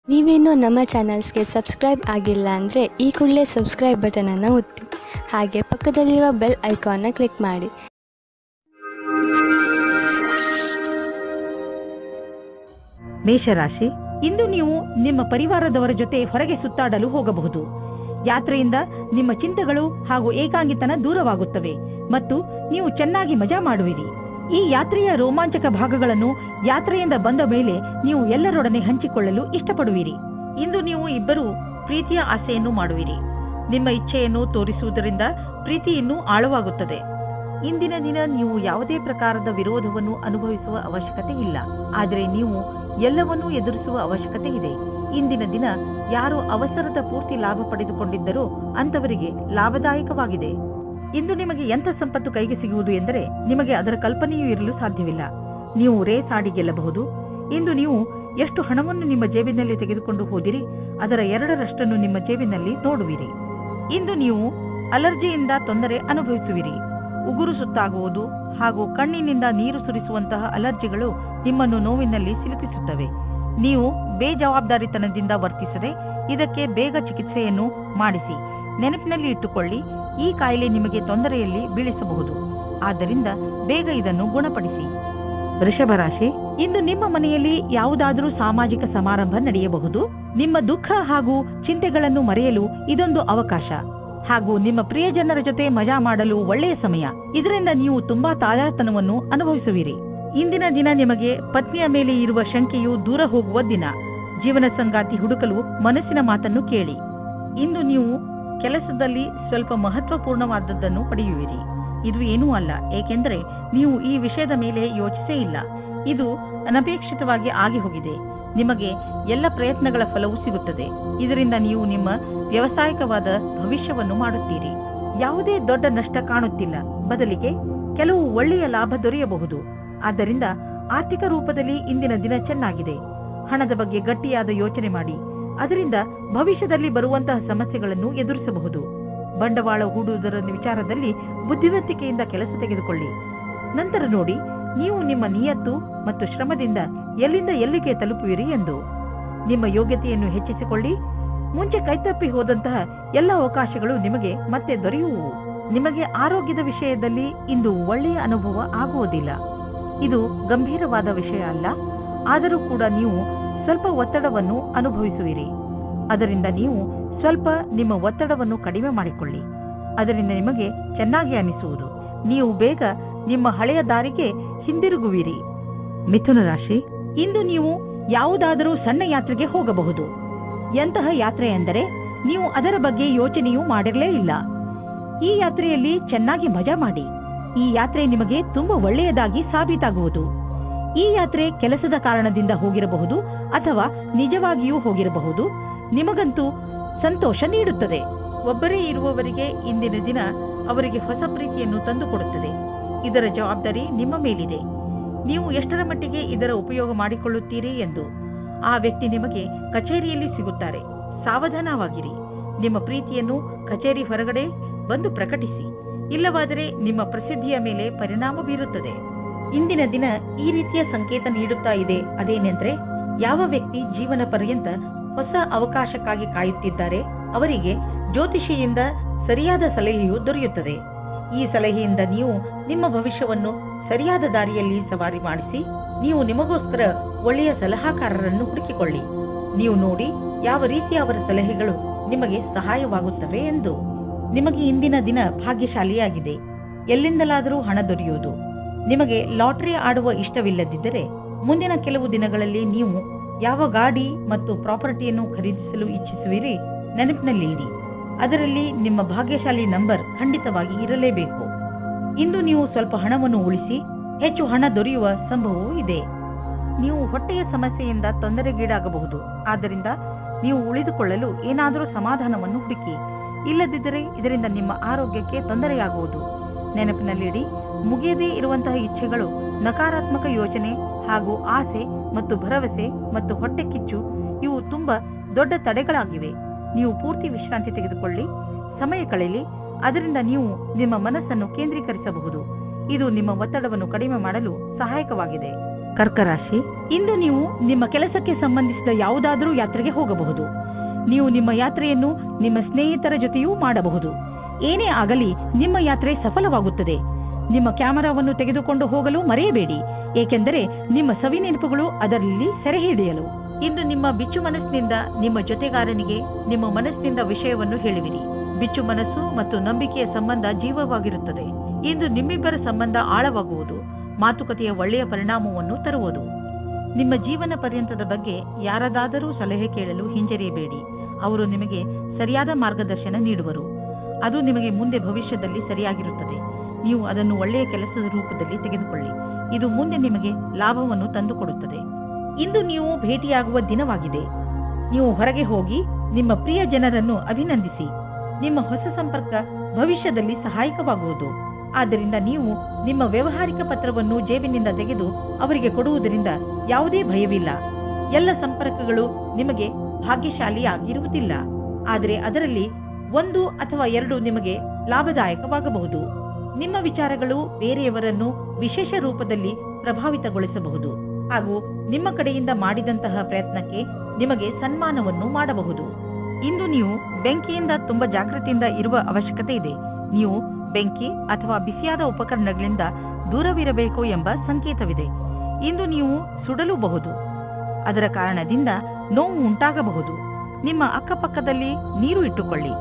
ನೀವೇನೂ ನಮ್ಮ ಚಾನಲ್ಸ್ಗೆ ಸಬ್ಸ್ಕ್ರೈಬ್ ಆಗಿಲ್ಲ ಅಂದರೆ ಈ ಕೂಡಲೇ ಸಬ್ಸ್ಕ್ರೈಬ್ ಬಟನನ್ನು ಒತ್ತಿ ಹಾಗೆ ಪಕ್ಕದಲ್ಲಿರುವ ಬೆಲ್ ಐಕಾನ್ನ ಕ್ಲಿಕ್ ಮಾಡಿ. ಮೇಷರಾಶಿ, ಇಂದು ನೀವು ನಿಮ್ಮ ಪರಿವಾರದವರ ಜೊತೆ ಹೊರಗೆ ಸುತ್ತಾಡಲು ಹೋಗಬಹುದು. ಯಾತ್ರೆಯಿಂದ ನಿಮ್ಮ ಚಿಂತೆಗಳು ಹಾಗೂ ಏಕಾಂಗಿತನ ದೂರವಾಗುತ್ತವೆ ಮತ್ತು ನೀವು ಚೆನ್ನಾಗಿ ಮಜಾ ಮಾಡುವಿರಿ. ಈ ಯಾತ್ರೆಯ ರೋಮಾಂಚಕ ಭಾಗಗಳನ್ನು ಯಾತ್ರೆಯಿಂದ ಬಂದ ಮೇಲೆ ನೀವು ಎಲ್ಲರೊಡನೆ ಹಂಚಿಕೊಳ್ಳಲು ಇಷ್ಟಪಡುವಿರಿ. ಇಂದು ನೀವು ಇಬ್ಬರು ಪ್ರೀತಿಯ ಆಸೆಯನ್ನು ಮಾಡುವಿರಿ. ನಿಮ್ಮ ಇಚ್ಛೆಯನ್ನು ತೋರಿಸುವುದರಿಂದ ಪ್ರೀತಿ ಇನ್ನೂ ಆಳವಾಗುತ್ತದೆ. ಇಂದಿನ ದಿನ ನೀವು ಯಾವುದೇ ಪ್ರಕಾರದ ವಿರೋಧವನ್ನು ಅನುಭವಿಸುವ ಅವಶ್ಯಕತೆ ಇಲ್ಲ, ಆದರೆ ನೀವು ಎಲ್ಲವನ್ನೂ ಎದುರಿಸುವ ಅವಶ್ಯಕತೆ ಇದೆ. ಇಂದಿನ ದಿನ ಯಾರು ಅವಸರದ ಪೂರ್ತಿ ಲಾಭ ಪಡೆದುಕೊಂಡಿದ್ದರೋ ಅಂತವರಿಗೆ ಲಾಭದಾಯಕವಾಗಿದೆ. ಇಂದು ನಿಮಗೆ ಎಂಥ ಸಂಪತ್ತು ಕೈಗೆ ಸಿಗುವುದು ಎಂದರೆ ನಿಮಗೆ ಅದರ ಕಲ್ಪನೆಯೂ ಇರಲು ಸಾಧ್ಯವಿಲ್ಲ. ನೀವು ರೇಸ್ ಆಡಿ ಗೆಲ್ಲಬಹುದು. ಇಂದು ನೀವು ಎಷ್ಟು ಹಣವನ್ನು ನಿಮ್ಮ ಜೇಬಿನಲ್ಲಿ ತೆಗೆದುಕೊಂಡು ಹೋದಿರಿ ಅದರ 2ರಷ್ಟನ್ನು ನಿಮ್ಮ ಜೇಬಿನಲ್ಲಿ ನೋಡುವಿರಿ. ಇಂದು ನೀವು ಅಲರ್ಜಿಯಿಂದ ತೊಂದರೆ ಅನುಭವಿಸುವಿರಿ. ಉಗುರು ಸುತ್ತಾಗುವುದು ಹಾಗೂ ಕಣ್ಣಿನಿಂದ ನೀರು ಸುರಿಸುವಂತಹ ಅಲರ್ಜಿಗಳು ನಿಮ್ಮನ್ನು ನೋವಿನಲ್ಲಿ ಸಿಲುಕಿಸುತ್ತವೆ. ನೀವು ಬೇಜವಾಬ್ದಾರಿತನದಿಂದ ವರ್ತಿಸದೆ ಇದಕ್ಕೆ ಬೇಗ ಚಿಕಿತ್ಸೆಯನ್ನು ಮಾಡಿಸಿ. ನೆನಪಿನಲ್ಲಿ ಇಟ್ಟುಕೊಳ್ಳಿ, ಈ ಕಾಯಿಲೆ ನಿಮಗೆ ತೊಂದರೆಯಲ್ಲಿ ಬೀಳಿಸಬಹುದು. ಆದ್ದರಿಂದ ಬೇಗ ಇದನ್ನು ಗುಣಪಡಿಸಿ. ವೃಷಭ ರಾಶಿ, ಇಂದು ನಿಮ್ಮ ಮನೆಯಲ್ಲಿ ಯಾವುದಾದರೂ ಸಾಮಾಜಿಕ ಸಮಾರಂಭ ನಡೆಯಬಹುದು. ನಿಮ್ಮ ದುಃಖ ಹಾಗೂ ಚಿಂತೆಗಳನ್ನು ಮರೆಯಲು ಇದೊಂದು ಅವಕಾಶ ಹಾಗೂ ನಿಮ್ಮ ಪ್ರಿಯಜನರ ಜೊತೆ ಮಜಾ ಮಾಡಲು ಒಳ್ಳೆಯ ಸಮಯ. ಇದರಿಂದ ನೀವು ತುಂಬಾ ತಾಜಾತನವನ್ನು ಅನುಭವಿಸುವಿರಿ. ಇಂದಿನ ದಿನ ನಿಮಗೆ ಪತ್ನಿಯ ಮೇಲೆ ಇರುವ ಶಂಕೆಯು ದೂರ ಹೋಗುವ ದಿನ. ಜೀವನ ಸಂಗಾತಿ ಹುಡುಕಲು ಮನಸ್ಸಿನ ಮಾತನ್ನು ಕೇಳಿ. ಇಂದು ನೀವು ಕೆಲಸದಲ್ಲಿ ಸ್ವಲ್ಪ ಮಹತ್ವಪೂರ್ಣವಾದದ್ದನ್ನು ಪಡೆಯುವಿರಿ. ಇದು ಏನೂ ಅಲ್ಲ, ಏಕೆಂದರೆ ನೀವು ಈ ವಿಷಯದ ಮೇಲೆ ಯೋಚಿಸೇ ಇಲ್ಲ. ಇದು ಅನಪೇಕ್ಷಿತವಾಗಿ ಆಗಿ ಹೋಗಿದೆ. ನಿಮಗೆ ಎಲ್ಲ ಪ್ರಯತ್ನಗಳ ಫಲವೂ ಸಿಗುತ್ತದೆ. ಇದರಿಂದ ನೀವು ನಿಮ್ಮ ವ್ಯವಸಾಯಿಕವಾದ ಭವಿಷ್ಯವನ್ನು ಮಾಡುತ್ತೀರಿ. ಯಾವುದೇ ದೊಡ್ಡ ನಷ್ಟ ಕಾಣುತ್ತಿಲ್ಲ, ಬದಲಿಗೆ ಕೆಲವು ಒಳ್ಳೆಯ ಲಾಭ ದೊರೆಯಬಹುದು. ಆದ್ದರಿಂದ ಆರ್ಥಿಕ ರೂಪದಲ್ಲಿ ಇಂದಿನ ದಿನ ಚೆನ್ನಾಗಿದೆ. ಹಣದ ಬಗ್ಗೆ ಗಟ್ಟಿಯಾದ ಯೋಚನೆ ಮಾಡಿ. ಅದರಿಂದ ಭವಿಷ್ಯದಲ್ಲಿ ಬರುವಂತಹ ಸಮಸ್ಯೆಗಳನ್ನು ಎದುರಿಸಬಹುದು. ಬಂಡವಾಳ ಹೂಡುವುದರ ವಿಚಾರದಲ್ಲಿ ಬುದ್ಧಿವಂತಿಕೆಯಿಂದ ಕೆಲಸ ತೆಗೆದುಕೊಳ್ಳಿ. ನಂತರ ನೋಡಿ ನೀವು ನಿಮ್ಮ ನಿಯತ್ತು ಮತ್ತು ಶ್ರಮದಿಂದ ಎಲ್ಲಿಂದ ಎಲ್ಲಿಗೆ ತಲುಪುವಿರಿ ಎಂದು. ನಿಮ್ಮ ಯೋಗ್ಯತೆಯನ್ನು ಹೆಚ್ಚಿಸಿಕೊಳ್ಳಿ. ಮುಂಚೆ ಕೈತಪ್ಪಿ ಹೋದಂತಹ ಎಲ್ಲ ಅವಕಾಶಗಳು ನಿಮಗೆ ಮತ್ತೆ ದೊರೆಯುವು. ನಿಮಗೆ ಆರೋಗ್ಯದ ವಿಷಯದಲ್ಲಿ ಇಂದು ಒಳ್ಳೆಯ ಅನುಭವ ಆಗುವುದಿಲ್ಲ. ಇದು ಗಂಭೀರವಾದ ವಿಷಯ ಅಲ್ಲ, ಆದರೂ ಕೂಡ ನೀವು ಸ್ವಲ್ಪ ಒತ್ತಡವನ್ನು ಅನುಭವಿಸುವಿರಿ. ಅದರಿಂದ ನೀವು ಸ್ವಲ್ಪ ನಿಮ್ಮ ಒತ್ತಡವನ್ನು ಕಡಿಮೆ ಮಾಡಿಕೊಳ್ಳಿ. ಅದರಿಂದ ನಿಮಗೆ ಚೆನ್ನಾಗಿ ಅನಿಸುವುದು. ನೀವು ಬೇಗ ನಿಮ್ಮ ಹಳೆಯ ದಾರಿಗೆ ಹಿಂದಿರುಗುವಿರಿ. ಮಿಥುನ ರಾಶಿ, ಇಂದು ನೀವು ಯಾವುದಾದರೂ ಸಣ್ಣ ಯಾತ್ರೆಗೆ ಹೋಗಬಹುದು. ಎಂತಹ ಯಾತ್ರೆ ಎಂದರೆ ನೀವು ಅದರ ಬಗ್ಗೆ ಯೋಚನೆಯೂ ಮಾಡಿರಲೇ ಇಲ್ಲ. ಈ ಯಾತ್ರೆಯಲ್ಲಿ ಚೆನ್ನಾಗಿ ಮಜಾ ಮಾಡಿ. ಈ ಯಾತ್ರೆ ನಿಮಗೆ ತುಂಬಾ ಒಳ್ಳೆಯದಾಗಿ ಸಾಬೀತಾಗುವುದು. ಈ ಯಾತ್ರೆ ಕೆಲಸದ ಕಾರಣದಿಂದ ಹೋಗಿರಬಹುದು ಅಥವಾ ನಿಜವಾಗಿಯೂ ಹೋಗಿರಬಹುದು. ನಿಮಗಂತೂ ಸಂತೋಷ ನೀಡುತ್ತದೆ. ಒಬ್ಬರೇ ಇರುವವರಿಗೆ ಇಂದಿನ ದಿನ ಅವರಿಗೆ ಹೊಸ ಪ್ರೀತಿಯನ್ನು ತಂದುಕೊಡುತ್ತದೆ. ಇದರ ಜವಾಬ್ದಾರಿ ನಿಮ್ಮ ಮೇಲಿದೆ. ನೀವು ಎಷ್ಟರ ಮಟ್ಟಿಗೆ ಇದರ ಉಪಯೋಗ ಮಾಡಿಕೊಳ್ಳುತ್ತೀರಿ ಎಂದು. ಆ ವ್ಯಕ್ತಿ ನಿಮಗೆ ಕಚೇರಿಯಲ್ಲಿ ಸಿಗುತ್ತಾರೆ. ಸಾವಧಾನವಾಗಿರಿ. ನಿಮ್ಮ ಪ್ರೀತಿಯನ್ನು ಕಚೇರಿ ಹೊರಗಡೆ ಬಂದು ಪ್ರಕಟಿಸಿ. ಇಲ್ಲವಾದರೆ ನಿಮ್ಮ ಪ್ರಸಿದ್ಧಿಯ ಮೇಲೆ ಪರಿಣಾಮ ಬೀರುತ್ತದೆ. ಇಂದಿನ ದಿನ ಈ ರೀತಿಯ ಸಂಕೇತ ನೀಡುತ್ತಾ ಇದೆ. ಅದೇನೆಂದ್ರೆ, ಯಾವ ವ್ಯಕ್ತಿ ಜೀವನ ಪರ್ಯಂತ ಹೊಸ ಅವಕಾಶಕ್ಕಾಗಿ ಕಾಯುತ್ತಿದ್ದಾರೆ ಅವರಿಗೆ ಜ್ಯೋತಿಷಿಯಿಂದ ಸರಿಯಾದ ಸಲಹೆಯು ದೊರೆಯುತ್ತದೆ. ಈ ಸಲಹೆಯಿಂದ ನೀವು ನಿಮ್ಮ ಭವಿಷ್ಯವನ್ನು ಸರಿಯಾದ ದಾರಿಯಲ್ಲಿ ಸವಾರಿ ಮಾಡಿಸಿ. ನೀವು ನಿಮಗೋಸ್ಕರ ಒಳ್ಳೆಯ ಸಲಹಾಕಾರರನ್ನು ಹುಡುಕಿಕೊಳ್ಳಿ. ನೀವು ನೋಡಿ ಯಾವ ರೀತಿಯ ಅವರ ಸಲಹೆಗಳು ನಿಮಗೆ ಸಹಾಯವಾಗುತ್ತವೆ ಎಂದು. ನಿಮಗೆ ಇಂದಿನ ದಿನ ಭಾಗ್ಯಶಾಲಿಯಾಗಿದೆ. ಎಲ್ಲಿಂದಲಾದರೂ ಹಣ ದೊರೆಯುವುದು. ನಿಮಗೆ ಲಾಟರಿ ಆಡುವ ಇಷ್ಟವಿಲ್ಲದಿದ್ದರೆ ಮುಂದಿನ ಕೆಲವು ದಿನಗಳಲ್ಲಿ ನೀವು ಯಾವ ಗಾಡಿ ಮತ್ತು ಪ್ರಾಪರ್ಟಿಯನ್ನು ಖರೀದಿಸಲು ಇಚ್ಛಿಸುವಿರಿ ನೆನಪಿನಲ್ಲಿ ಇಡಿ. ಅದರಲ್ಲಿ ನಿಮ್ಮ ಭಾಗ್ಯಶಾಲಿ ನಂಬರ್ ಖಂಡಿತವಾಗಿ ಇರಲೇಬೇಕು. ಇಂದು ನೀವು ಸ್ವಲ್ಪ ಹಣವನ್ನು ಉಳಿಸಿ. ಹೆಚ್ಚು ಹಣ ದೊರೆಯುವ ಸಂಭವವೂ ಇದೆ. ನೀವು ಹೊಟ್ಟೆಯ ಸಮಸ್ಯೆಯಿಂದ ತೊಂದರೆಗೀಡಾಗಬಹುದು. ಆದ್ದರಿಂದ ನೀವು ಉಳಿದುಕೊಳ್ಳಲು ಏನಾದರೂ ಸಮಾಧಾನವನ್ನು ಹುಡುಕಿ. ಇಲ್ಲದಿದ್ದರೆ ಇದರಿಂದ ನಿಮ್ಮ ಆರೋಗ್ಯಕ್ಕೆ ತೊಂದರೆಯಾಗುವುದು. ನೆನಪಿನಲ್ಲಿಡಿ, ಮುಗಿಯದೇ ಇರುವಂತಹ ಇಚ್ಛೆಗಳು, ನಕಾರಾತ್ಮಕ ಯೋಚನೆ ಹಾಗೂ ಆಸೆ ಮತ್ತು ಭರವಸೆ ಮತ್ತು ಹೊಟ್ಟೆ ಕಿಚ್ಚು ಇವು ತುಂಬಾ ದೊಡ್ಡ ತಡೆಗಳಾಗಿವೆ. ನೀವು ಪೂರ್ತಿ ವಿಶ್ರಾಂತಿ ತೆಗೆದುಕೊಳ್ಳಿ, ಸಮಯ ಕಳೆಯಲಿ. ಅದರಿಂದ ನೀವು ನಿಮ್ಮ ಮನಸ್ಸನ್ನು ಕೇಂದ್ರೀಕರಿಸಬಹುದು. ಇದು ನಿಮ್ಮ ಒತ್ತಡವನ್ನು ಕಡಿಮೆ ಮಾಡಲು ಸಹಾಯಕವಾಗಿದೆ. ಕರ್ಕ ರಾಶಿ, ಇಂದು ನೀವು ನಿಮ್ಮ ಕೆಲಸಕ್ಕೆ ಸಂಬಂಧಿಸಿದ ಯಾವುದಾದರೂ ಯಾತ್ರೆಗೆ ಹೋಗಬಹುದು. ನೀವು ನಿಮ್ಮ ಯಾತ್ರೆಯನ್ನು ನಿಮ್ಮ ಸ್ನೇಹಿತರ ಜೊತೆಯೂ ಮಾಡಬಹುದು. ಏನೇ ಆಗಲಿ ನಿಮ್ಮ ಯಾತ್ರೆ ಸಫಲವಾಗುತ್ತದೆ. ನಿಮ್ಮ ಕ್ಯಾಮೆರಾವನ್ನು ತೆಗೆದುಕೊಂಡು ಹೋಗಲು ಮರೆಯಬೇಡಿ, ಏಕೆಂದರೆ ನಿಮ್ಮ ಸವಿ ನೆನಪುಗಳು ಅದರಲ್ಲಿ ಸೆರೆ ಹಿಡಿಯಲು. ಇಂದು ನಿಮ್ಮ ಬಿಚ್ಚು ಮನಸ್ಸಿನಿಂದ ನಿಮ್ಮ ಜೊತೆಗಾರನಿಗೆ ನಿಮ್ಮ ಮನಸ್ಸಿನಿಂದ ವಿಷಯವನ್ನು ಹೇಳುವಿರಿ. ಬಿಚ್ಚು ಮನಸ್ಸು ಮತ್ತು ನಂಬಿಕೆಯ ಸಂಬಂಧ ಜೀವವಾಗಿರುತ್ತದೆ. ಇಂದು ನಿಮ್ಮಿಬ್ಬರ ಸಂಬಂಧ ಆಳವಾಗುವುದು, ಮಾತುಕತೆಯ ಒಳ್ಳೆಯ ಪರಿಣಾಮವನ್ನು ತರುವುದು. ನಿಮ್ಮ ಜೀವನ ಪರ್ಯಂತದ ಬಗ್ಗೆ ಯಾರದಾದರೂ ಸಲಹೆ ಕೇಳಲು ಹಿಂಜರಿಯಬೇಡಿ. ಅವರು ನಿಮಗೆ ಸರಿಯಾದ ಮಾರ್ಗದರ್ಶನ ನೀಡುವರು. ಅದು ನಿಮಗೆ ಮುಂದೆ ಭವಿಷ್ಯದಲ್ಲಿ ಸರಿಯಾಗಿರುತ್ತದೆ. ನೀವು ಅದನ್ನು ಒಳ್ಳೆಯ ಕೆಲಸದ ರೂಪದಲ್ಲಿ ತೆಗೆದುಕೊಳ್ಳಿ. ಇದು ಮುಂದೆ ನಿಮಗೆ ಲಾಭವನ್ನು ತಂದುಕೊಡುತ್ತದೆ. ಇಂದು ನೀವು ಭೇಟಿಯಾಗುವ ದಿನವಾಗಿದೆ. ನೀವು ಹೊರಗೆ ಹೋಗಿ ನಿಮ್ಮ ಪ್ರಿಯ ಜನರನ್ನು ಅಭಿನಂದಿಸಿ. ನಿಮ್ಮ ಹೊಸ ಸಂಪರ್ಕ ಭವಿಷ್ಯದಲ್ಲಿ ಸಹಾಯಕವಾಗುವುದು. ಆದ್ದರಿಂದ ನೀವು ನಿಮ್ಮ ವ್ಯವಹಾರಿಕ ಪತ್ರವನ್ನು ಜೇಬಿನಿಂದ ತೆಗೆದು ಅವರಿಗೆ ಕೊಡುವುದರಿಂದ ಯಾವುದೇ ಭಯವಿಲ್ಲ. ಎಲ್ಲ ಸಂಪರ್ಕಗಳು ನಿಮಗೆ ಭಾಗ್ಯಶಾಲಿಯಾಗಿರುವುದಿಲ್ಲ, ಆದರೆ ಅದರಲ್ಲಿ 1 ಅಥವಾ 2 ನಿಮಗೆ ಲಾಭದಾಯಕವಾಗಬಹುದು. ನಿಮ್ಮ ವಿಚಾರಗಳು ಬೇರೆಯವರನ್ನು ವಿಶೇಷ ರೂಪದಲ್ಲಿ ಪ್ರಭಾವಿತಗೊಳಿಸಬಹುದು ಹಾಗೂ ನಿಮ್ಮ ಕಡೆಯಿಂದ ಮಾಡಿದಂತಹ ಪ್ರಯತ್ನಕ್ಕೆ ನಿಮಗೆ ಸನ್ಮಾನವನ್ನು ಮಾಡಬಹುದು. ಇಂದು ನೀವು ಬೆಂಕಿಯಿಂದ ತುಂಬಾ ಜಾಗೃತಿಯಿಂದ ಇರುವ ಅವಶ್ಯಕತೆ ಇದೆ. ನೀವು ಬೆಂಕಿ ಅಥವಾ ಬಿಸಿಯಾದ ಉಪಕರಣಗಳಿಂದ ದೂರವಿರಬೇಕು ಎಂಬ ಸಂಕೇತವಿದೆ. ಇಂದು ನೀವು ಸುಡಲೂಬಹುದು. ಅದರ ಕಾರಣದಿಂದ ನೋವು ಉಂಟಾಗಬಹುದು. ನಿಮ್ಮ ಅಕ್ಕಪಕ್ಕದಲ್ಲಿ ನೀರು ಇಟ್ಟುಕೊಳ್ಳಿ,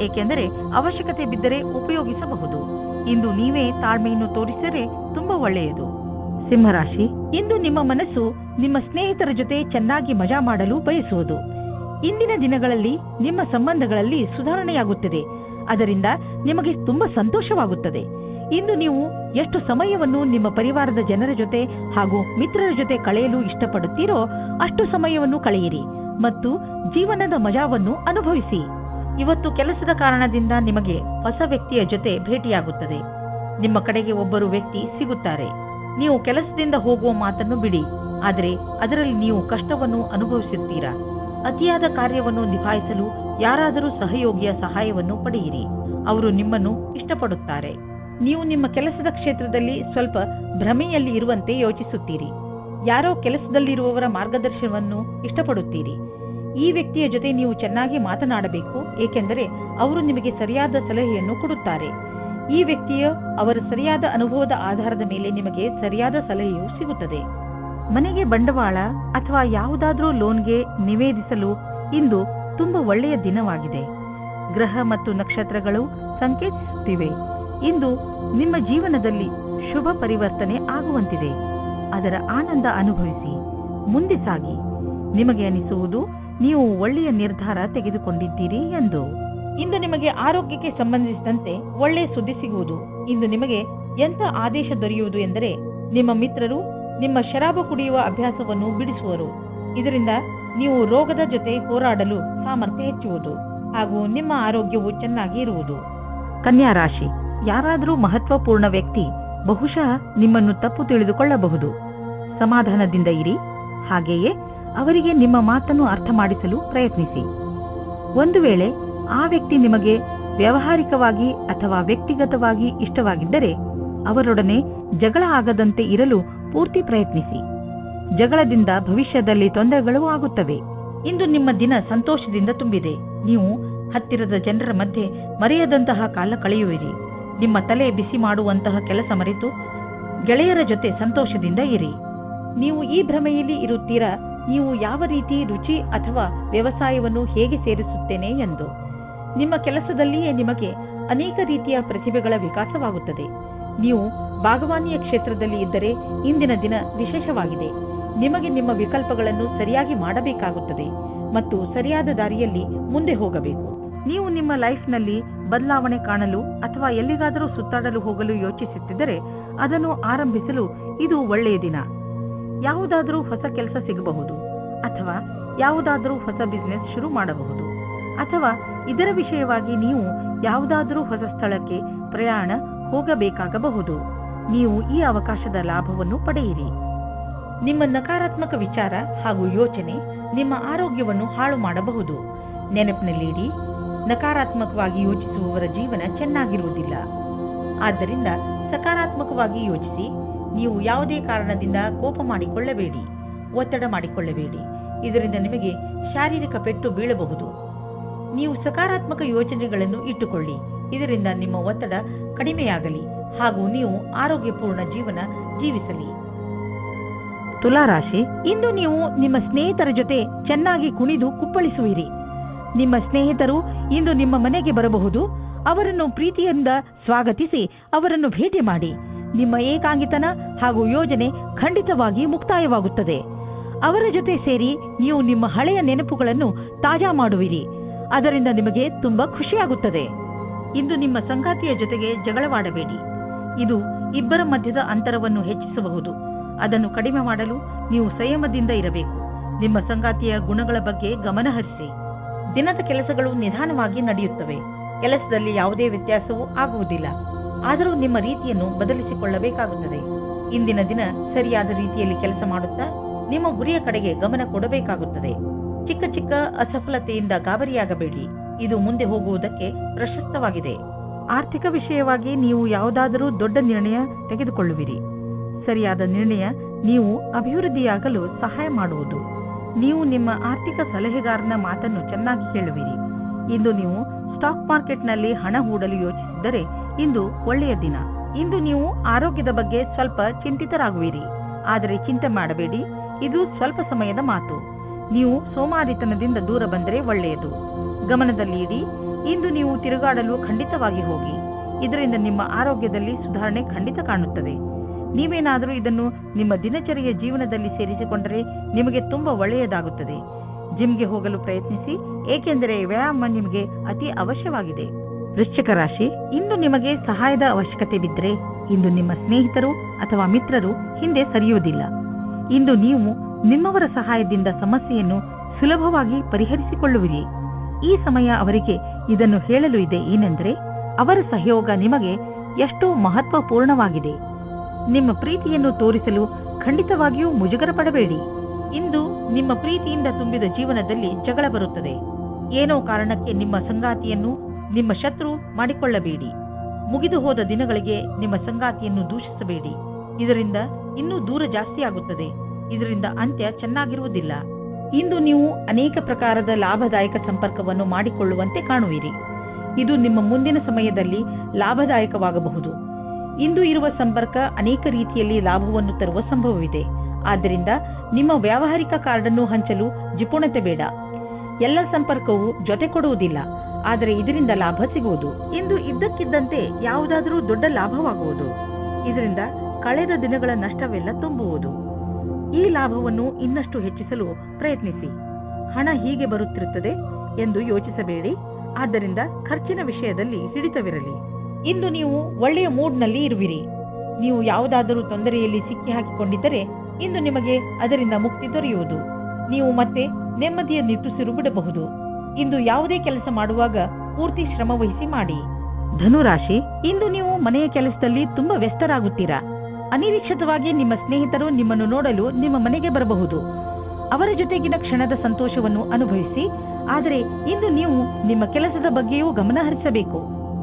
ಏಕೆಂದರೆ ಅವಶ್ಯಕತೆ ಬಿದ್ದರೆ ಉಪಯೋಗಿಸಬಹುದು. ಇಂದು ನೀವೇ ತಾಳ್ಮೆಯನ್ನು ತೋರಿಸಿದರೆ ತುಂಬಾ ಒಳ್ಳೆಯದು. ಸಿಂಹರಾಶಿ, ಇಂದು ನಿಮ್ಮ ಮನಸ್ಸು ನಿಮ್ಮ ಸ್ನೇಹಿತರ ಜೊತೆ ಚೆನ್ನಾಗಿ ಮಜಾ ಮಾಡಲು ಬಯಸುವುದು. ಇಂದಿನ ದಿನಗಳಲ್ಲಿ ನಿಮ್ಮ ಸಂಬಂಧಗಳಲ್ಲಿ ಸುಧಾರಣೆಯಾಗುತ್ತದೆ. ಅದರಿಂದ ನಿಮಗೆ ತುಂಬಾ ಸಂತೋಷವಾಗುತ್ತದೆ. ಇಂದು ನೀವು ಎಷ್ಟು ಸಮಯವನ್ನು ನಿಮ್ಮ ಪರಿವಾರದ ಜನರ ಜೊತೆ ಹಾಗೂ ಮಿತ್ರರ ಜೊತೆ ಕಳೆಯಲು ಇಷ್ಟಪಡುತ್ತೀರೋ ಅಷ್ಟು ಸಮಯವನ್ನು ಕಳೆಯಿರಿ ಮತ್ತು ಜೀವನದ ಮಜಾವನ್ನು ಅನುಭವಿಸಿ. ಇವತ್ತು ಕೆಲಸದ ಕಾರಣದಿಂದ ನಿಮಗೆ ಹೊಸ ವ್ಯಕ್ತಿಯ ಜೊತೆ ಭೇಟಿಯಾಗುತ್ತದೆ. ನಿಮ್ಮ ಕಡೆಗೆ ಒಬ್ಬರು ವ್ಯಕ್ತಿ ಸಿಗುತ್ತಾರೆ. ನೀವು ಕೆಲಸದಿಂದ ಹೋಗುವ ಮಾತನ್ನು ಬಿಡಿ, ಆದರೆ ಅದರಲ್ಲಿ ನೀವು ಕಷ್ಟವನ್ನು ಅನುಭವಿಸುತ್ತೀರಾ. ಅತಿಯಾದ ಕಾರ್ಯವನ್ನು ನಿಭಾಯಿಸಲು ಯಾರಾದರೂ ಸಹಯೋಗಿಯ ಸಹಾಯವನ್ನು ಪಡೆಯಿರಿ. ಅವರು ನಿಮ್ಮನ್ನು ಇಷ್ಟಪಡುತ್ತಾರೆ. ನೀವು ನಿಮ್ಮ ಕೆಲಸದ ಕ್ಷೇತ್ರದಲ್ಲಿ ಸ್ವಲ್ಪ ಭ್ರಮೆಯಲ್ಲಿ ಇರುವಂತೆ ಯೋಚಿಸುತ್ತೀರಿ. ಯಾರೋ ಕೆಲಸದಲ್ಲಿರುವವರ ಮಾರ್ಗದರ್ಶನವನ್ನು ಇಷ್ಟಪಡುತ್ತೀರಿ. ಈ ವ್ಯಕ್ತಿಯ ಜೊತೆ ನೀವು ಚೆನ್ನಾಗಿ ಮಾತನಾಡಬೇಕು, ಏಕೆಂದರೆ ಅವರು ನಿಮಗೆ ಸರಿಯಾದ ಸಲಹೆಯನ್ನು ಕೊಡುತ್ತಾರೆ. ಈ ವ್ಯಕ್ತಿಯ ಅವರ ಸರಿಯಾದ ಅನುಭವದ ಆಧಾರದ ಮೇಲೆ ನಿಮಗೆ ಸರಿಯಾದ ಸಲಹೆಯು ಸಿಗುತ್ತದೆ. ಮನೆಗೆ ಬಂಡವಾಳ ಅಥವಾ ಯಾವುದಾದ್ರೂ ಲೋನ್ಗೆ ನಿವೇದಿಸಲು ಇಂದು ತುಂಬಾ ಒಳ್ಳೆಯ ದಿನವಾಗಿದೆ. ಗ್ರಹ ಮತ್ತು ನಕ್ಷತ್ರಗಳು ಸಂಕೇತಿಸುತ್ತಿವೆ. ಇಂದು ನಿಮ್ಮ ಜೀವನದಲ್ಲಿ ಶುಭ ಪರಿವರ್ತನೆ ಆಗುವಂತಿದೆ. ಅದರ ಆನಂದ ಅನುಭವಿಸಿ ಮುಂದೆ ಸಾಗಿ. ನಿಮಗೆ ಅನಿಸುವುದು ನೀವು ಒಳ್ಳೆಯ ನಿರ್ಧಾರ ತೆಗೆದುಕೊಂಡಿದ್ದೀರಿ ಎಂದು. ಇಂದು ನಿಮಗೆ ಆರೋಗ್ಯಕ್ಕೆ ಸಂಬಂಧಿಸಿದಂತೆ ಒಳ್ಳೆಯ ಸುದ್ದಿ ಸಿಗುವುದು. ಇಂದು ನಿಮಗೆ ಎಂಥ ಆದೇಶ ದೊರೆಯುವುದು ಎಂದರೆ ನಿಮ್ಮ ಮಿತ್ರರು ನಿಮ್ಮ ಶರಾಬು ಕುಡಿಯುವ ಅಭ್ಯಾಸವನ್ನು ಬಿಡಿಸುವರು. ಇದರಿಂದ ನೀವು ರೋಗದ ಜೊತೆ ಹೋರಾಡಲು ಸಾಮರ್ಥ್ಯ ಹೆಚ್ಚುವುದು ಹಾಗೂ ನಿಮ್ಮ ಆರೋಗ್ಯವು ಚೆನ್ನಾಗಿ ಇರುವುದು. ಕನ್ಯಾ ರಾಶಿ, ಯಾರಾದರೂ ಮಹತ್ವಪೂರ್ಣ ವ್ಯಕ್ತಿ ಬಹುಶಃ ನಿಮ್ಮನ್ನು ತಪ್ಪು ತಿಳಿದುಕೊಳ್ಳಬಹುದು. ಸಮಾಧಾನದಿಂದ ಇರಿ. ಹಾಗೆಯೇ ಅವರಿಗೆ ನಿಮ್ಮ ಮಾತನ್ನು ಅರ್ಥ ಮಾಡಿಸಲು ಪ್ರಯತ್ನಿಸಿ. ಒಂದು ವೇಳೆ ಆ ವ್ಯಕ್ತಿ ನಿಮಗೆ ವ್ಯಾವಹಾರಿಕವಾಗಿ ಅಥವಾ ವ್ಯಕ್ತಿಗತವಾಗಿ ಇಷ್ಟವಾಗಿದ್ದರೆ ಅವರೊಡನೆ ಜಗಳ ಆಗದಂತೆ ಇರಲು ಪೂರ್ತಿ ಪ್ರಯತ್ನಿಸಿ. ಜಗಳದಿಂದ ಭವಿಷ್ಯದಲ್ಲಿ ತೊಂದರೆಗಳು ಆಗುತ್ತವೆ. ಇಂದು ನಿಮ್ಮ ದಿನ ಸಂತೋಷದಿಂದ ತುಂಬಿದೆ. ನೀವು ಹತ್ತಿರದ ಜನರ ಮಧ್ಯೆ ಮರೆಯದಂತಹ ಕಾಲ ಕಳೆಯುವಿರಿ. ನಿಮ್ಮ ತಲೆ ಬಿಸಿ ಮಾಡುವಂತಹ ಕೆಲಸ ಮರೆತು ಗೆಳೆಯರ ಜೊತೆ ಸಂತೋಷದಿಂದ ಇರಿ. ನೀವು ಈ ಭ್ರಮೆಯಲ್ಲಿ ಇರುತ್ತೀರಾ, ನೀವು ಯಾವ ರೀತಿ ರುಚಿ ಅಥವಾ ವ್ಯವಸಾಯವನ್ನು ಹೇಗೆ ಸೇರಿಸುತ್ತೇನೆ ಎಂದು. ನಿಮ್ಮ ಕೆಲಸದಲ್ಲಿಯೇ ನಿಮಗೆ ಅನೇಕ ರೀತಿಯ ಪ್ರತಿಭೆಗಳ ವಿಕಾಸವಾಗುತ್ತದೆ. ನೀವು ಭಾಗವಾನಿಯ ಕ್ಷೇತ್ರದಲ್ಲಿ ಇದ್ದರೆ ಇಂದಿನ ದಿನ ವಿಶೇಷವಾಗಿದೆ. ನಿಮಗೆ ನಿಮ್ಮ ವಿಕಲ್ಪಗಳನ್ನು ಸರಿಯಾಗಿ ಮಾಡಬೇಕಾಗುತ್ತದೆ ಮತ್ತು ಸರಿಯಾದ ದಾರಿಯಲ್ಲಿ ಮುಂದೆ ಹೋಗಬೇಕು. ನೀವು ನಿಮ್ಮ ಲೈಫ್ನಲ್ಲಿ ಬದಲಾವಣೆ ಕಾಣಲು ಅಥವಾ ಎಲ್ಲಿಗಾದರೂ ಸುತ್ತಾಡಲು ಹೋಗಲು ಯೋಚಿಸುತ್ತಿದ್ದರೆ ಅದನ್ನು ಆರಂಭಿಸಲು ಇದು ಒಳ್ಳೆಯ ದಿನ. ಯಾವುದಾದರೂ ಹೊಸ ಕೆಲಸ ಸಿಗಬಹುದು ಅಥವಾ ಯಾವುದಾದರೂ ಹೊಸ ಬಿಸಿನೆಸ್ ಶುರು ಮಾಡಬಹುದು ಅಥವಾ ಇದರ ವಿಷಯವಾಗಿ ನೀವು ಯಾವುದಾದರೂ ಹೊಸ ಸ್ಥಳಕ್ಕೆ ಪ್ರಯಾಣ ಹೋಗಬೇಕಾಗಬಹುದು. ನೀವು ಈ ಅವಕಾಶದ ಲಾಭವನ್ನು ಪಡೆಯಿರಿ. ನಿಮ್ಮ ನಕಾರಾತ್ಮಕ ವಿಚಾರ ಹಾಗೂ ಯೋಚನೆ ನಿಮ್ಮ ಆರೋಗ್ಯವನ್ನು ಹಾಳು ಮಾಡಬಹುದು. ನೆನಪಿನಲ್ಲಿಡಿ, ನಕಾರಾತ್ಮಕವಾಗಿ ಯೋಚಿಸುವವರ ಜೀವನ ಚೆನ್ನಾಗಿರುವುದಿಲ್ಲ. ಆದ್ದರಿಂದ ಸಕಾರಾತ್ಮಕವಾಗಿ ಯೋಚಿಸಿ. ನೀವು ಯಾವುದೇ ಕಾರಣದಿಂದ ಕೋಪ ಮಾಡಿಕೊಳ್ಳಬೇಡಿ, ಒತ್ತಡ ಮಾಡಿಕೊಳ್ಳಬೇಡಿ. ಇದರಿಂದ ನಿಮಗೆ ಶಾರೀರಿಕ ಪೆಟ್ಟು ಬೀಳಬಹುದು. ನೀವು ಸಕಾರಾತ್ಮಕ ಯೋಚನೆಗಳನ್ನು ಇಟ್ಟುಕೊಳ್ಳಿ. ಇದರಿಂದ ನಿಮ್ಮ ಒತ್ತಡ ಕಡಿಮೆಯಾಗಲಿ ಹಾಗೂ ನೀವು ಆರೋಗ್ಯಪೂರ್ಣ ಜೀವನ ಜೀವಿಸಲಿ. ತುಲಾರಾಶಿ, ಇಂದು ನೀವು ನಿಮ್ಮ ಸ್ನೇಹಿತರ ಜೊತೆ ಚೆನ್ನಾಗಿ ಕುಣಿದು ಕುಪ್ಪಳಿಸುವಿರಿ. ನಿಮ್ಮ ಸ್ನೇಹಿತರು ಇಂದು ನಿಮ್ಮ ಮನೆಗೆ ಬರಬಹುದು. ಅವರನ್ನು ಪ್ರೀತಿಯಿಂದ ಸ್ವಾಗತಿಸಿ ಅವರನ್ನು ಭೇಟಿ ಮಾಡಿ. ನಿಮ್ಮ ಏಕಾಂಗಿತನ ಹಾಗೂ ಯೋಜನೆ ಖಂಡಿತವಾಗಿ ಮುಕ್ತಾಯವಾಗುತ್ತದೆ. ಅವರ ಜೊತೆ ಸೇರಿ ನೀವು ನಿಮ್ಮ ಹಳೆಯ ನೆನಪುಗಳನ್ನು ತಾಜಾ ಮಾಡುವಿರಿ. ಅದರಿಂದ ನಿಮಗೆ ತುಂಬಾ ಖುಷಿಯಾಗುತ್ತದೆ. ಇಂದು ನಿಮ್ಮ ಸಂಗಾತಿಯ ಜೊತೆಗೆ ಜಗಳವಾಡಬೇಡಿ. ಇದು ಇಬ್ಬರ ಮಧ್ಯದ ಅಂತರವನ್ನು ಹೆಚ್ಚಿಸಬಹುದು. ಅದನ್ನು ಕಡಿಮೆ ಮಾಡಲು ನೀವು ಸಂಯಮದಿಂದ ಇರಬೇಕು. ನಿಮ್ಮ ಸಂಗಾತಿಯ ಗುಣಗಳ ಬಗ್ಗೆ ಗಮನ ಹರಿಸಿ. ದಿನದ ಕೆಲಸಗಳು ನಿಧಾನವಾಗಿ ನಡೆಯುತ್ತವೆ. ಕೆಲಸದಲ್ಲಿ ಯಾವುದೇ ವ್ಯತ್ಯಾಸವೂ ಆಗುವುದಿಲ್ಲ. ಆದರೂ ನಿಮ್ಮ ರೀತಿಯನ್ನು ಬದಲಿಸಿಕೊಳ್ಳಬೇಕಾಗುತ್ತದೆ. ಇಂದಿನ ದಿನ ಸರಿಯಾದ ರೀತಿಯಲ್ಲಿ ಕೆಲಸ ಮಾಡುತ್ತಾ ನಿಮ್ಮ ಗುರಿಯ ಕಡೆಗೆ ಗಮನ ಕೊಡಬೇಕಾಗುತ್ತದೆ. ಚಿಕ್ಕ ಚಿಕ್ಕ ಅಸಫಲತೆಯಿಂದ ಗಾಬರಿಯಾಗಬೇಡಿ. ಇದು ಮುಂದೆ ಹೋಗುವುದಕ್ಕೆ ಪ್ರಶಸ್ತವಾಗಿದೆ. ಆರ್ಥಿಕ ವಿಷಯವಾಗಿ ನೀವು ಯಾವುದಾದರೂ ದೊಡ್ಡ ನಿರ್ಣಯ ತೆಗೆದುಕೊಳ್ಳುವಿರಿ. ಸರಿಯಾದ ನಿರ್ಣಯ ನೀವು ಅಭಿವೃದ್ಧಿಯಾಗಲು ಸಹಾಯ ಮಾಡುವುದು. ನೀವು ನಿಮ್ಮ ಆರ್ಥಿಕ ಸಲಹೆಗಾರನ ಮಾತನ್ನು ಚೆನ್ನಾಗಿ ಕೇಳುವಿರಿ. ಇಂದು ನೀವು ಸ್ಟಾಕ್ ಮಾರ್ಕೆಟ್ನಲ್ಲಿ ಹಣ ಹೂಡಲು ಯೋಚಿಸಿದ್ದರೆ ಇಂದು ಒಳ್ಳೆಯ ದಿನ. ಇಂದು ನೀವು ಆರೋಗ್ಯದ ಬಗ್ಗೆ ಸ್ವಲ್ಪ ಚಿಂತಿತರಾಗುವಿರಿ. ಆದರೆ ಚಿಂತೆ ಮಾಡಬೇಡಿ, ಇದು ಸ್ವಲ್ಪ ಸಮಯದ ಮಾತು. ನೀವು ಸೋಮಾರಿತನದಿಂದ ದೂರ ಬಂದರೆ ಒಳ್ಳೆಯದು. ಗಮನದಲ್ಲಿ ಇಡಿ. ಇಂದು ನೀವು ತಿರುಗಾಡಲು ಖಂಡಿತವಾಗಿ ಹೋಗಿ. ಇದರಿಂದ ನಿಮ್ಮ ಆರೋಗ್ಯದಲ್ಲಿ ಸುಧಾರಣೆ ಖಂಡಿತ ಕಾಣುತ್ತದೆ. ನೀವೇನಾದರೂ ಇದನ್ನು ನಿಮ್ಮ ದಿನಚರಿಯ ಜೀವನದಲ್ಲಿ ಸೇರಿಸಿಕೊಂಡರೆ ನಿಮಗೆ ತುಂಬಾ ಒಳ್ಳೆಯದಾಗುತ್ತದೆ. ಜಿಮ್ಗೆ ಹೋಗಲು ಪ್ರಯತ್ನಿಸಿ, ಏಕೆಂದರೆ ವ್ಯಾಯಾಮ ನಿಮಗೆ ಅತಿ ಅವಶ್ಯವಾಗಿದೆ. ವೃಶ್ಚಿಕ ರಾಶಿ, ಇಂದು ನಿಮಗೆ ಸಹಾಯದ ಅವಶ್ಯಕತೆ ಬಿದ್ದರೆ ಇಂದು ನಿಮ್ಮ ಸ್ನೇಹಿತರು ಅಥವಾ ಮಿತ್ರರು ಹಿಂದೆ ಸರಿಯುವುದಿಲ್ಲ. ಇಂದು ನೀವು ನಿಮ್ಮವರ ಸಹಾಯದಿಂದ ಸಮಸ್ಯೆಯನ್ನು ಸುಲಭವಾಗಿ ಪರಿಹರಿಸಿಕೊಳ್ಳುವಿರಿ. ಈ ಸಮಯ ಅವರಿಗೆ ಇದನ್ನು ಹೇಳಲು ಇದೆ. ಏನೆಂದರೆ ಅವರ ಸಹಯೋಗ ನಿಮಗೆ ಎಷ್ಟು ಮಹತ್ವಪೂರ್ಣವಾಗಿದೆ. ನಿಮ್ಮ ಪ್ರೀತಿಯನ್ನು ತೋರಿಸಲು ಖಂಡಿತವಾಗಿಯೂ ಮುಜುಗರ ಪಡಬೇಡಿ. ಇಂದು ನಿಮ್ಮ ಪ್ರೀತಿಯಿಂದ ತುಂಬಿದ ಜೀವನದಲ್ಲಿ ಜಗಳ ಬರುತ್ತದೆ. ಏನೋ ಕಾರಣಕ್ಕೆ ನಿಮ್ಮ ಸಂಗಾತಿಯನ್ನು ನಿಮ್ಮ ಶತ್ರು ಮಾಡಿಕೊಳ್ಳಬೇಡಿ. ಮುಗಿದು ಹೋದ ದಿನಗಳಿಗೆ ನಿಮ್ಮ ಸಂಗಾತಿಯನ್ನು ದೂಷಿಸಬೇಡಿ. ಇದರಿಂದ ಇನ್ನೂ ದೂರ ಜಾಸ್ತಿಯಾಗುತ್ತದೆ. ಇದರಿಂದ ಅಂತ್ಯ ಚೆನ್ನಾಗಿರುವುದಿಲ್ಲ. ಇಂದು ನೀವು ಅನೇಕ ಪ್ರಕಾರದ ಲಾಭದಾಯಕ ಸಂಪರ್ಕವನ್ನು ಮಾಡಿಕೊಳ್ಳುವಂತೆ ಕಾಣುವಿರಿ. ಇದು ನಿಮ್ಮ ಮುಂದಿನ ಸಮಯದಲ್ಲಿ ಲಾಭದಾಯಕವಾಗಬಹುದು. ಇಂದು ಇರುವ ಸಂಪರ್ಕ ಅನೇಕ ರೀತಿಯಲ್ಲಿ ಲಾಭವನ್ನು ತರುವ ಸಂಭವವಿದೆ. ಆದ್ದರಿಂದ ನಿಮ್ಮ ವ್ಯಾವಹಾರಿಕ ಕಾರ್ಡನ್ನು ಹಂಚಲು ಜಿಪುಣತೆ ಬೇಡ. ಎಲ್ಲ ಸಂಪರ್ಕವು ಜೊತೆ ಕೊಡುವುದಿಲ್ಲ, ಆದರೆ ಇದರಿಂದ ಲಾಭ ಸಿಗುವುದು. ಇಂದು ಇದ್ದಕ್ಕಿದ್ದಂತೆ ಯಾವುದಾದರೂ ದೊಡ್ಡ ಲಾಭವಾಗುವುದು. ಇದರಿಂದ ಕಳೆದ ದಿನಗಳ ನಷ್ಟವೆಲ್ಲ ತುಂಬುವುದು. ಈ ಲಾಭವನ್ನು ಇನ್ನಷ್ಟು ಹೆಚ್ಚಿಸಲು ಪ್ರಯತ್ನಿಸಿ. ಹಣ ಹೀಗೆ ಬರುತ್ತಿರುತ್ತದೆ ಎಂದು ಯೋಚಿಸಬೇಡಿ. ಆದ್ದರಿಂದ ಖರ್ಚಿನ ವಿಷಯದಲ್ಲಿ ಹಿಡಿತವಿರಲಿ. ಇಂದು ನೀವು ಒಳ್ಳೆಯ ಮೂಡ್ನಲ್ಲಿ ಇರುವಿರಿ. ನೀವು ಯಾವುದಾದರೂ ತೊಂದರೆಯಲ್ಲಿ ಸಿಕ್ಕಿ ಹಾಕಿಕೊಂಡಿದ್ದರೆ ಇಂದು ನಿಮಗೆ ಅದರಿಂದ ಮುಕ್ತಿ ದೊರೆಯುವುದು. ನೀವು ಮತ್ತೆ ನೆಮ್ಮದಿಯ ನಿಟ್ಟುಸಿರು ಬಿಡಬಹುದು. ಇಂದು ಯಾವುದೇ ಕೆಲಸ ಮಾಡುವಾಗ ಪೂರ್ತಿ ಶ್ರಮ ವಹಿಸಿ ಮಾಡಿ. ಧನುರಾಶಿ, ಇಂದು ನೀವು ಮನೆಯ ಕೆಲಸದಲ್ಲಿ ತುಂಬಾ ವ್ಯಸ್ತರಾಗುತ್ತೀರಾ. ಅನಿರೀಕ್ಷಿತವಾಗಿ ನಿಮ್ಮ ಸ್ನೇಹಿತರು ನಿಮ್ಮನ್ನು ನೋಡಲು ನಿಮ್ಮ ಮನೆಗೆ ಬರಬಹುದು. ಅವರ ಜೊತೆಗಿನ ಕ್ಷಣದ ಸಂತೋಷವನ್ನು ಅನುಭವಿಸಿ. ಆದರೆ ಇಂದು ನೀವು ನಿಮ್ಮ ಕೆಲಸದ ಬಗ್ಗೆಯೂ ಗಮನ ಹರಿಸಬೇಕು.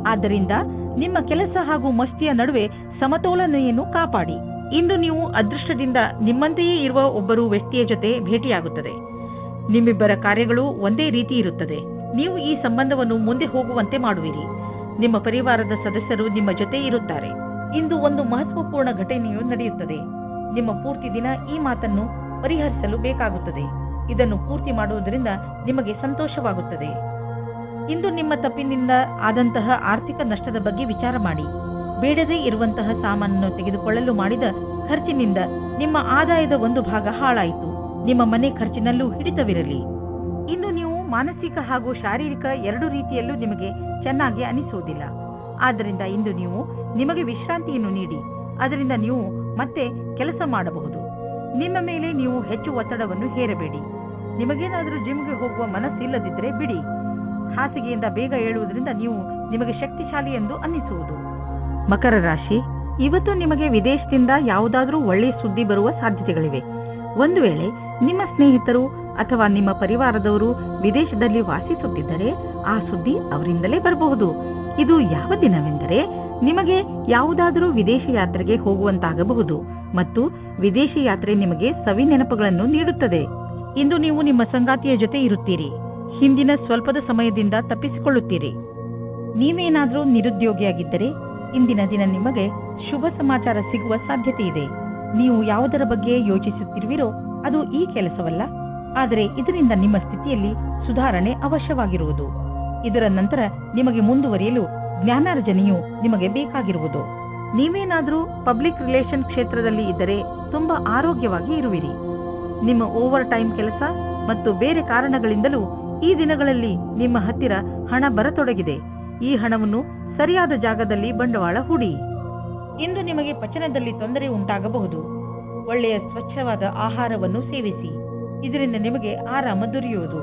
ಆದ್ದರಿಂದ ನಿಮ್ಮ ಕೆಲಸ ಹಾಗೂ ಮಸ್ತಿಯ ನಡುವೆ ಸಮತೋಲನೆಯನ್ನು ಕಾಪಾಡಿ. ಇಂದು ನೀವು ಅದೃಷ್ಟದಿಂದ ನಿಮ್ಮಂತೆಯೇ ಇರುವ ಒಬ್ಬರು ವ್ಯಕ್ತಿಯ ಜೊತೆ ಭೇಟಿಯಾಗುತ್ತದೆ. ನಿಮ್ಮಿಬ್ಬರ ಕಾರ್ಯಗಳು ಒಂದೇ ರೀತಿ ಇರುತ್ತದೆ. ನೀವು ಈ ಸಂಬಂಧವನ್ನು ಮುಂದೆ ಹೋಗುವಂತೆ ಮಾಡುವಿರಿ. ನಿಮ್ಮ ಪರಿವಾರದ ಸದಸ್ಯರು ನಿಮ್ಮ ಜೊತೆ ಇರುತ್ತಾರೆ. ಇಂದು ಒಂದು ಮಹತ್ವಪೂರ್ಣ ಘಟನೆಯು ನಡೆಯುತ್ತದೆ. ನಿಮ್ಮ ಪೂರ್ತಿ ದಿನ ಈ ಮಾತನ್ನು ಪರಿಹರಿಸಲು ಬೇಕಾಗುತ್ತದೆ. ಇದನ್ನು ಪೂರ್ತಿ ಮಾಡುವುದರಿಂದ ನಿಮಗೆ ಸಂತೋಷವಾಗುತ್ತದೆ. ಇಂದು ನಿಮ್ಮ ತಪ್ಪಿನಿಂದ ಆದಂತಹ ಆರ್ಥಿಕ ನಷ್ಟದ ಬಗ್ಗೆ ವಿಚಾರ ಮಾಡಿ. ಬೇಡದೇ ಇರುವಂತಹ ಸಾಮಾನನ್ನು ತೆಗೆದುಕೊಳ್ಳಲು ಮಾಡಿದ ಖರ್ಚಿನಿಂದ ನಿಮ್ಮ ಆದಾಯದ ಒಂದು ಭಾಗ ಹಾಳಾಯಿತು. ನಿಮ್ಮ ಮನೆ ಖರ್ಚಿನಲ್ಲೂ ಹಿಡಿತವಿರಲಿ. ಇಂದು ನೀವು ಮಾನಸಿಕ ಹಾಗೂ ಶಾರೀರಿಕ ಎರಡು ರೀತಿಯಲ್ಲೂ ನಿಮಗೆ ಚೆನ್ನಾಗಿ ಅನಿಸುವುದಿಲ್ಲ. ಆದ್ದರಿಂದ ಇಂದು ನೀವು ನಿಮಗೆ ವಿಶ್ರಾಂತಿಯನ್ನು ನೀಡಿ. ಅದರಿಂದ ನೀವು ಮತ್ತೆ ಕೆಲಸ ಮಾಡಬಹುದು. ನಿಮ್ಮ ಮೇಲೆ ನೀವು ಹೆಚ್ಚು ಒತ್ತಡವನ್ನು ಹೇರಬೇಡಿ. ನಿಮಗೇನಾದರೂ ಜಿಮ್ಗೆ ಹೋಗುವ ಮನಸ್ಸಿಲ್ಲದಿದ್ದರೆ ಬಿಡಿ. ಹಾಸಿಗೆಯಿಂದ ಬೇಗ ಏಳುವುದರಿಂದ ನೀವು ನಿಮಗೆ ಶಕ್ತಿಶಾಲಿ ಎಂದು ಅನ್ನಿಸುವುದು. ಮಕರ ರಾಶಿ, ಇವತ್ತು ನಿಮಗೆ ವಿದೇಶದಿಂದ ಯಾವುದಾದ್ರೂ ಒಳ್ಳೆಯ ಸುದ್ದಿ ಬರುವ ಸಾಧ್ಯತೆಗಳಿವೆ. ಒಂದು ವೇಳೆ ನಿಮ್ಮ ಸ್ನೇಹಿತರು ಅಥವಾ ನಿಮ್ಮ ಪರಿವಾರದವರು ವಿದೇಶದಲ್ಲಿ ವಾಸಿಸುತ್ತಿದ್ದರೆ ಆ ಸುದ್ದಿ ಅವರಿಂದಲೇ ಬರಬಹುದು. ಇದು ಯಾವ ದಿನವೆಂದರೆ ನಿಮಗೆ ಯಾವುದಾದರೂ ವಿದೇಶಿ ಯಾತ್ರೆಗೆ ಹೋಗುವಂತಾಗಬಹುದು ಮತ್ತು ವಿದೇಶಿ ಯಾತ್ರೆ ನಿಮಗೆ ಸವಿ ನೆನಪುಗಳನ್ನು ನೀಡುತ್ತದೆ. ಇಂದು ನೀವು ನಿಮ್ಮ ಸಂಗಾತಿಯ ಜೊತೆ ಇರುತ್ತೀರಿ. ಹಿಂದಿನ ಸ್ವಲ್ಪದ ಸಮಯದಿಂದ ತಪ್ಪಿಸಿಕೊಳ್ಳುತ್ತೀರಿ. ನೀವೇನಾದರೂ ನಿರುದ್ಯೋಗಿಯಾಗಿದ್ದರೆ ಇಂದಿನ ದಿನ ನಿಮಗೆ ಶುಭ ಸಮಾಚಾರ ಸಿಗುವ ಸಾಧ್ಯತೆ ಇದೆ. ನೀವು ಯಾವುದರ ಬಗ್ಗೆ ಯೋಚಿಸುತ್ತಿರುವಿರೋ ಅದು ಈ ಕೆಲಸವಲ್ಲ, ಆದರೆ ಇದರಿಂದ ನಿಮ್ಮ ಸ್ಥಿತಿಯಲ್ಲಿ ಸುಧಾರಣೆ ಅವಶ್ಯವಾಗಿರುವುದು. ಇದರ ನಂತರ ನಿಮಗೆ ಮುಂದುವರಿಯಲು ಜ್ಞಾನಾರ್ಜನೆಯು ನಿಮಗೆ ಬೇಕಾಗಿರುವುದು. ನೀವೇನಾದರೂ ಪಬ್ಲಿಕ್ ರಿಲೇಷನ್ ಕ್ಷೇತ್ರದಲ್ಲಿ ಇದ್ದರೆ ತುಂಬಾ ಆರೋಗ್ಯವಾಗಿ ಇರುವಿರಿ. ನಿಮ್ಮ ಓವರ್ ಟೈಮ್ ಕೆಲಸ ಮತ್ತು ಬೇರೆ ಕಾರಣಗಳಿಂದಲೂ ಈ ದಿನಗಳಲ್ಲಿ ನಿಮ್ಮ ಹತ್ತಿರ ಹಣ ಬರತೊಡಗಿದೆ. ಈ ಹಣವನ್ನು ಸರಿಯಾದ ಜಾಗದಲ್ಲಿ ಬಂಡವಾಳ ಹೂಡಿ. ಇಂದು ನಿಮಗೆ ಪಚನದಲ್ಲಿ ತೊಂದರೆ ಉಂಟಾಗಬಹುದು. ಒಳ್ಳೆಯ ಸ್ವಚ್ಛವಾದ ಆಹಾರವನ್ನು ಸೇವಿಸಿ, ಇದರಿಂದ ನಿಮಗೆ ಆರಾಮ ದೊರೆಯುವುದು.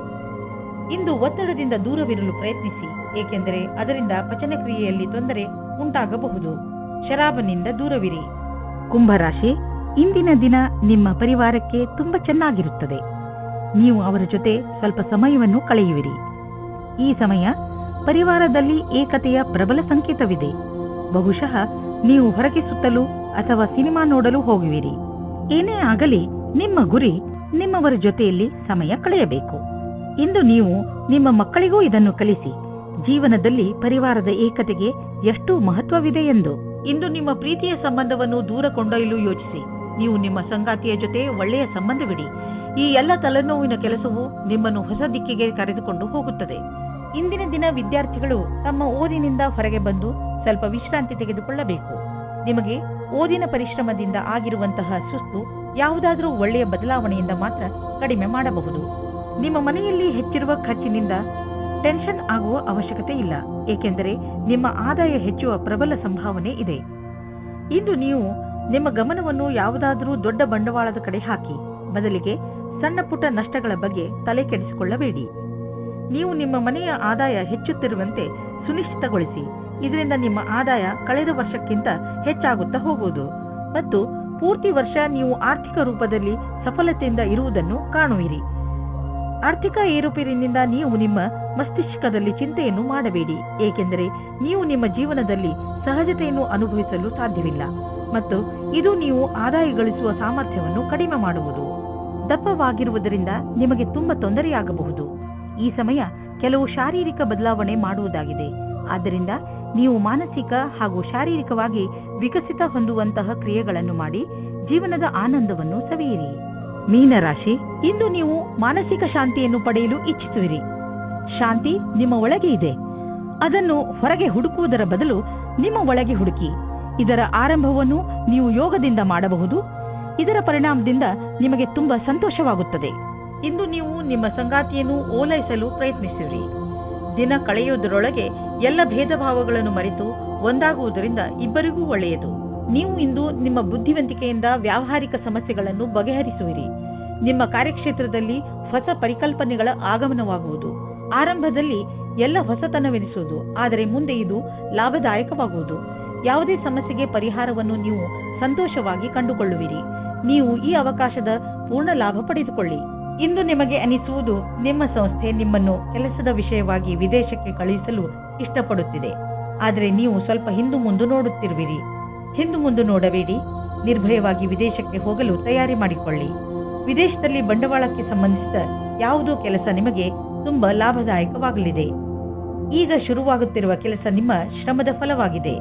ಇಂದು ಒತ್ತಡದಿಂದ ದೂರವಿರಲು ಪ್ರಯತ್ನಿಸಿ, ಏಕೆಂದರೆ ಅದರಿಂದ ಪಚನ ಕ್ರಿಯೆಯಲ್ಲಿ ತೊಂದರೆ ಉಂಟಾಗಬಹುದು. ಶರಾಬನಿಂದ ದೂರವಿರಿ. ಕುಂಭರಾಶಿ, ಇಂದಿನ ದಿನ ನಿಮ್ಮ ಪರಿವಾರಕ್ಕೆ ತುಂಬಾ ಚೆನ್ನಾಗಿರುತ್ತದೆ. ನೀವು ಅವರ ಜೊತೆ ಸ್ವಲ್ಪ ಸಮಯವನ್ನು ಕಳೆಯುವಿರಿ. ಈ ಸಮಯ ಪರಿವಾರದಲ್ಲಿ ಏಕತೆಯ ಪ್ರಬಲ ಸಂಕೇತವಿದೆ. ಬಹುಶಃ ನೀವು ಹೊರಗೆ ಸುತ್ತಲು ಅಥವಾ ಸಿನಿಮಾ ನೋಡಲು ಹೋಗುವಿರಿ. ಏನೇ ಆಗಲಿ ನಿಮ್ಮ ಗುರಿ ನಿಮ್ಮವರ ಜೊತೆಯಲ್ಲಿ ಸಮಯ ಕಳೆಯಬೇಕು. ಇಂದು ನೀವು ನಿಮ್ಮ ಮಕ್ಕಳಿಗೂ ಇದನ್ನು ಕಲಿಸಿ, ಜೀವನದಲ್ಲಿ ಪರಿವಾರದ ಏಕತೆಗೆ ಎಷ್ಟು ಮಹತ್ವವಿದೆ ಎಂದು. ಇಂದು ನಿಮ್ಮ ಪ್ರೀತಿಯ ಸಂಬಂಧವನ್ನು ದೂರ ಕೊಂಡೊಯ್ಯಲು ಯೋಚಿಸಿ. ನೀವು ನಿಮ್ಮ ಸಂಗಾತಿಯ ಜೊತೆ ಒಳ್ಳೆಯ ಸಂಬಂಧವಿಡಿ. ಈ ಎಲ್ಲ ತಲೆನೋವಿನ ಕೆಲಸವು ನಿಮ್ಮನ್ನು ಹೊಸ ದಿಕ್ಕಿಗೆ ಕರೆದುಕೊಂಡು ಹೋಗುತ್ತದೆ. ಇಂದಿನ ದಿನ ವಿದ್ಯಾರ್ಥಿಗಳು ತಮ್ಮ ಓದಿನಿಂದ ಹೊರಗೆ ಬಂದು ಸ್ವಲ್ಪ ವಿಶ್ರಾಂತಿ ತೆಗೆದುಕೊಳ್ಳಬೇಕು. ನಿಮಗೆ ಓದಿನ ಪರಿಶ್ರಮದಿಂದ ಆಗಿರುವಂತಹ ಸುಸ್ತು ಯಾವುದಾದರೂ ಒಳ್ಳೆಯ ಬದಲಾವಣೆಯಿಂದ ಮಾತ್ರ ಕಡಿಮೆ ಮಾಡಬಹುದು. ನಿಮ್ಮ ಮನೆಯಲ್ಲಿ ಹೆಚ್ಚಿರುವ ಖರ್ಚಿನಿಂದ ಟೆನ್ಷನ್ ಆಗುವ ಅವಶ್ಯಕತೆ ಇಲ್ಲ, ಏಕೆಂದರೆ ನಿಮ್ಮ ಆದಾಯ ಹೆಚ್ಚುವ ಪ್ರಬಲ ಸಂಭಾವನೆ ಇದೆ. ಇಂದು ನೀವು ನಿಮ್ಮ ಗಮನವನ್ನು ಯಾವುದಾದರೂ ದೊಡ್ಡ ಬಂಡವಾಳದ ಕಡೆ ಹಾಕಿ, ಬದಲಿಗೆ ಸಣ್ಣ ಪುಟ್ಟ ನಷ್ಟಗಳ ಬಗ್ಗೆ ತಲೆ ಕೆಡಿಸಿಕೊಳ್ಳಬೇಡಿ. ನೀವು ನಿಮ್ಮ ಮನೆಯ ಆದಾಯ ಹೆಚ್ಚುತ್ತಿರುವಂತೆ ಸುನಿಶ್ಚಿತಗೊಳಿಸಿ. ಇದರಿಂದ ನಿಮ್ಮ ಆದಾಯ ಕಳೆದ ವರ್ಷಕ್ಕಿಂತ ಹೆಚ್ಚಾಗುತ್ತಾ ಹೋಗುವುದು ಮತ್ತು ಪೂರ್ತಿ ವರ್ಷ ನೀವು ಆರ್ಥಿಕ ರೂಪದಲ್ಲಿ ಸಫಲತೆಯಿಂದ ಇರುವುದನ್ನು ಕಾಣುವಿರಿ. ಆರ್ಥಿಕ ಏರುಪೇರಿನಿಂದ ನೀವು ನಿಮ್ಮ ಮಸ್ತಿಷ್ಕದಲ್ಲಿ ಚಿಂತೆಯನ್ನು ಮಾಡಬೇಡಿ, ಏಕೆಂದರೆ ನೀವು ನಿಮ್ಮ ಜೀವನದಲ್ಲಿ ಸಹಜತೆಯನ್ನು ಅನುಭವಿಸಲು ಸಾಧ್ಯವಿಲ್ಲ ಮತ್ತು ಇದು ನೀವು ಆದಾಯ ಗಳಿಸುವ ಸಾಮರ್ಥ್ಯವನ್ನು ಕಡಿಮೆ ಮಾಡುವುದು. ದಪ್ಪವಾಗಿರುವುದರಿಂದ ನಿಮಗೆ ತುಂಬಾ ತೊಂದರೆಯಾಗಬಹುದು. ಈ ಸಮಯ ಕೆಲವು ಶಾರೀರಿಕ ಬದಲಾವಣೆ ಮಾಡುವುದಾಗಿದೆ. ಆದ್ದರಿಂದ ನೀವು ಮಾನಸಿಕ ಹಾಗೂ ಶಾರೀರಿಕವಾಗಿ ವಿಕಸಿತ ಹೊಂದುವಂತಹ ಕ್ರಿಯೆಗಳನ್ನು ಮಾಡಿ ಜೀವನದ ಆನಂದವನ್ನು ಸವಿಯಿರಿ. ಮೀನರಾಶಿ, ಇಂದು ನೀವು ಮಾನಸಿಕ ಶಾಂತಿಯನ್ನು ಪಡೆಯಲು ಇಚ್ಛಿಸುವಿರಿ. ಶಾಂತಿ ನಿಮ್ಮ ಒಳಗೆ ಇದೆ. ಅದನ್ನು ಹೊರಗೆ ಹುಡುಕುವುದರ ಬದಲು ನಿಮ್ಮ ಒಳಗೆ ಹುಡುಕಿ. ಇದರ ಆರಂಭವನ್ನು ನೀವು ಯೋಗದಿಂದ ಮಾಡಬಹುದು. ಇದರ ಪರಿಣಾಮದಿಂದ ನಿಮಗೆ ತುಂಬಾ ಸಂತೋಷವಾಗುತ್ತದೆ. ಇಂದು ನೀವು ನಿಮ್ಮ ಸಂಗಾತಿಯನ್ನು ಓಲೈಸಲು ಪ್ರಯತ್ನಿಸಿರಿ. ದಿನ ಕಳೆಯುವುದರೊಳಗೆ ಎಲ್ಲ ಭೇದ ಭಾವಗಳನ್ನು ಮರೆತು ಒಂದಾಗುವುದರಿಂದ ಇಬ್ಬರಿಗೂ ಒಳ್ಳೆಯದು. ನೀವು ಇಂದು ನಿಮ್ಮ ಬುದ್ಧಿವಂತಿಕೆಯಿಂದ ವ್ಯಾವಹಾರಿಕ ಸಮಸ್ಯೆಗಳನ್ನು ಬಗೆಹರಿಸುವಿರಿ. ನಿಮ್ಮ ಕಾರ್ಯಕ್ಷೇತ್ರದಲ್ಲಿ ಹೊಸ ಪರಿಕಲ್ಪನೆಗಳ ಆಗಮನವಾಗುವುದು. ಆರಂಭದಲ್ಲಿ ಎಲ್ಲ ಹೊಸತನವೆನಿಸುವುದು, ಆದರೆ ಮುಂದೆ ಇದು ಲಾಭದಾಯಕವಾಗುವುದು. ಯಾವುದೇ ಸಮಸ್ಯೆಗೆ ಪರಿಹಾರವನ್ನು ನೀವು ಸಂತೋಷವಾಗಿ ಕಂಡುಕೊಳ್ಳುವಿರಿ. ನೀವು ಈ ಅವಕಾಶದ ಪೂರ್ಣ ಲಾಭ ಪಡೆದುಕೊಳ್ಳಿ. ಇಂದು ನಿಮಗೆ ಅನಿಸುವುದು ನಿಮ್ಮ ಸಂಸ್ಥೆ ನಿಮ್ಮನ್ನು ಕೆಲಸದ ವಿಷಯವಾಗಿ ವಿದೇಶಕ್ಕೆ ಕಳುಹಿಸಲು ಇಷ್ಟಪಡುತ್ತಿದೆ. ಆದರೆ ನೀವು ಸ್ವಲ್ಪ ಹಿಂದು ಮುಂದು ನೋಡುತ್ತಿರುವಿರಿ. ಹಿಂದು ಮುಂದು ನೋಡಬೇಡಿ. ನಿರ್ಭಯವಾಗಿ ವಿದೇಶಕ್ಕೆ ಹೋಗಲು ತಯಾರಿ ಮಾಡಿಕೊಳ್ಳಿ. ವಿದೇಶದಲ್ಲಿ ಬಂಡವಾಳಕ್ಕೆ ಸಂಬಂಧಿಸಿದ ಯಾವುದೋ ಕೆಲಸ ನಿಮಗೆ ತುಂಬಾ ಲಾಭದಾಯಕವಾಗಲಿದೆ. ಈಗ ಶುರುವಾಗುತ್ತಿರುವ ಕೆಲಸ ನಿಮ್ಮ ಶ್ರಮದ ಫಲವಾಗಿದೆ.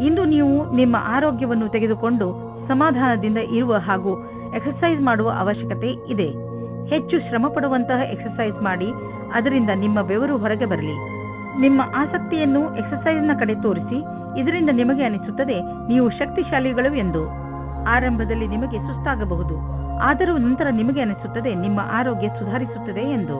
ಇಂದು ನೀವು ನಿಮ್ಮ ಆರೋಗ್ಯವನ್ನು ತೆಗೆದುಕೊಂಡು ಸಮಾಧಾನದಿಂದ ಇರುವ ಹಾಗೂ ಎಕ್ಸರ್ಸೈಸ್ ಮಾಡುವ ಅವಶ್ಯಕತೆ ಇದೆ. ಹೆಚ್ಚು ಶ್ರಮ ಪಡುವಂತಹ ಎಕ್ಸರ್ಸೈಸ್ ಮಾಡಿ, ಅದರಿಂದ ನಿಮ್ಮ ಬೆವರು ಹೊರಗೆ ಬರಲಿ. ನಿಮ್ಮ ಆಸಕ್ತಿಯನ್ನು ಎಕ್ಸರ್ಸೈಸ್ನ ಕಡೆ ತೋರಿಸಿ. ಇದರಿಂದ ನಿಮಗೆ ಅನಿಸುತ್ತದೆ ನೀವು ಶಕ್ತಿಶಾಲಿಗಳು ಎಂದು. ಆರಂಭದಲ್ಲಿ ನಿಮಗೆ ಸುಸ್ತಾಗಬಹುದು, ಆದರೂ ನಂತರ ನಿಮಗೆ ಅನಿಸುತ್ತದೆ ನಿಮ್ಮ ಆರೋಗ್ಯ ಸುಧಾರಿಸುತ್ತದೆ ಎಂದು.